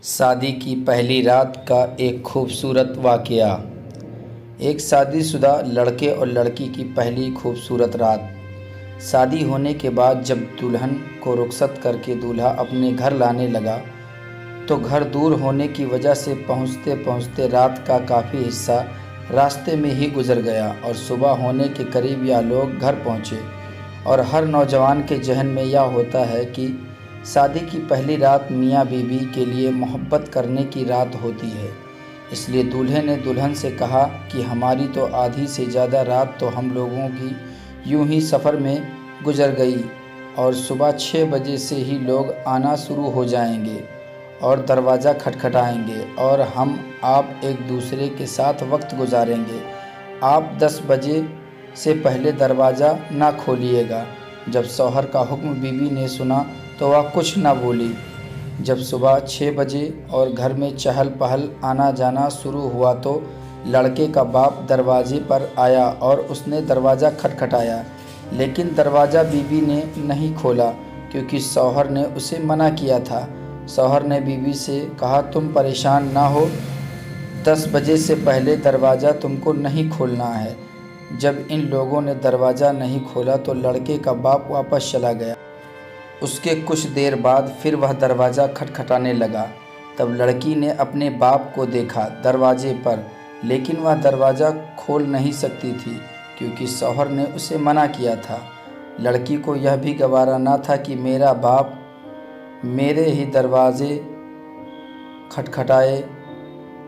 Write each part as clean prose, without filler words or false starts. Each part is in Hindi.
शादी की पहली रात का एक खूबसूरत वाक़या। एक शादीशुदा लड़के और लड़की की पहली खूबसूरत रात। शादी होने के बाद जब दुल्हन को रुखसत करके दूल्हा अपने घर लाने लगा तो घर दूर होने की वजह से पहुंचते पहुंचते रात का काफ़ी हिस्सा रास्ते में ही गुजर गया और सुबह होने के करीब यह लोग घर पहुंचे। और हर नौजवान के जहन में यह होता है कि शादी की पहली रात मियाँ बीवी के लिए मोहब्बत करने की रात होती है। इसलिए दूल्हे ने दुल्हन से कहा कि हमारी तो आधी से ज़्यादा रात तो हम लोगों की यूं ही सफ़र में गुजर गई और सुबह 6 बजे से ही लोग आना शुरू हो जाएंगे और दरवाज़ा खटखटाएंगे और हम आप एक दूसरे के साथ वक्त गुजारेंगे। आप 10 बजे से पहले दरवाज़ा ना खोलिएगा। जब शौहर का हुक्म बीवी ने सुना तो वह कुछ न बोली। जब सुबह 6 बजे और घर में चहल पहल आना जाना शुरू हुआ तो लड़के का बाप दरवाजे पर आया और उसने दरवाज़ा खटखटाया, लेकिन दरवाज़ा बीवी ने नहीं खोला क्योंकि शौहर ने उसे मना किया था। शौहर ने बीवी से कहा, तुम परेशान ना हो, 10 बजे से पहले दरवाज़ा तुमको नहीं खोलना है। जब इन लोगों ने दरवाज़ा नहीं खोला तो लड़के का बाप वापस चला गया। उसके कुछ देर बाद फिर वह दरवाज़ा खटखटाने लगा। तब लड़की ने अपने बाप को देखा दरवाजे पर, लेकिन वह दरवाज़ा खोल नहीं सकती थी क्योंकि शौहर ने उसे मना किया था। लड़की को यह भी गवारा ना था कि मेरा बाप मेरे ही दरवाज़े खटखटाए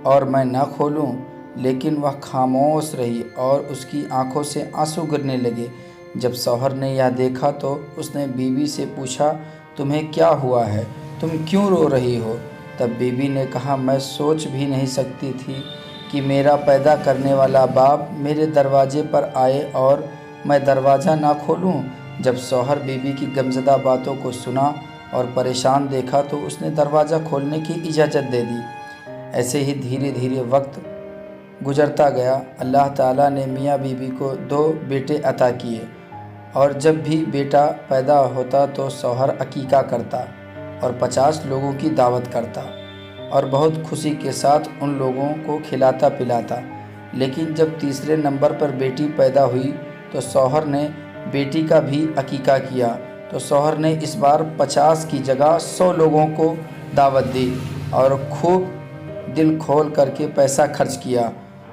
और मैं ना खोलूं, लेकिन वह खामोश रही और उसकी आंखों से आंसू गिरने लगे। जब शौहर ने यह देखा तो उसने बीवी से पूछा, तुम्हें क्या हुआ है, तुम क्यों रो रही हो? तब बीवी ने कहा, मैं सोच भी नहीं सकती थी कि मेरा पैदा करने वाला बाप मेरे दरवाजे पर आए और मैं दरवाज़ा ना खोलूं। जब शौहर बीवी की गमज़दा बातों को सुना और परेशान देखा तो उसने दरवाज़ा खोलने की इजाज़त दे दी। ऐसे ही धीरे धीरे वक्त गुजरता गया। अल्लाह ताला ने मियाँ बीवी को 2 बेटे अता किए और जब भी बेटा पैदा होता तो शौहर अकीका करता और 50 लोगों की दावत करता और बहुत खुशी के साथ उन लोगों को खिलाता पिलाता। लेकिन जब तीसरे नंबर पर बेटी पैदा हुई तो शौहर ने बेटी का भी अकीका किया। तो शौहर ने इस बार 50 की जगह 100 लोगों को दावत दी और खूब दिल खोल करके पैसा खर्च किया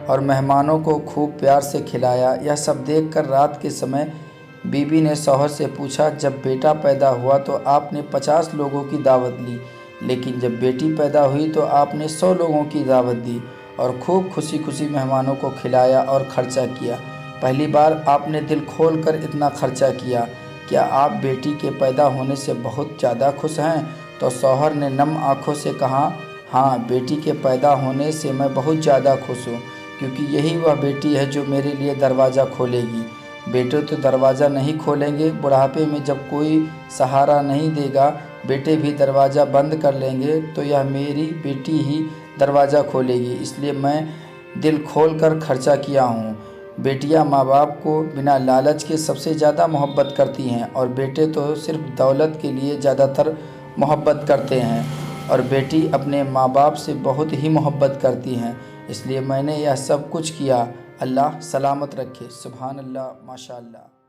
और मेहमानों को खूब प्यार से खिलाया। यह सब देखकर रात के समय बीवी ने शौहर से पूछा, जब बेटा पैदा हुआ तो आपने 50 लोगों की दावत ली, लेकिन जब बेटी पैदा हुई तो आपने 100 लोगों की दावत दी और खूब खुशी खुशी मेहमानों को खिलाया और खर्चा किया। पहली बार आपने दिल खोल कर इतना खर्चा किया, क्या आप बेटी के पैदा होने से बहुत ज़्यादा खुश हैं? तो शौहर ने नम आँखों से कहा, हाँ, बेटी के पैदा होने से मैं बहुत ज़्यादा खुश हूँ क्योंकि यही वह बेटी है जो मेरे लिए दरवाज़ा खोलेगी। बेटे तो दरवाज़ा नहीं खोलेंगे, बुढ़ापे में जब कोई सहारा नहीं देगा बेटे भी दरवाज़ा बंद कर लेंगे, तो यह मेरी बेटी ही दरवाज़ा खोलेगी। इसलिए मैं दिल खोल कर खर्चा किया हूँ। बेटियाँ माँ बाप को बिना लालच के सबसे ज़्यादा मोहब्बत करती हैं और बेटे तो सिर्फ दौलत के लिए ज़्यादातर मोहब्बत करते हैं और बेटी अपने माँ बाप से बहुत ही मोहब्बत करती हैं। इसलिए मैंने यह सब कुछ किया। अल्लाह सलामत रखे। सुभान अल्लाह, माशा अल्लाह।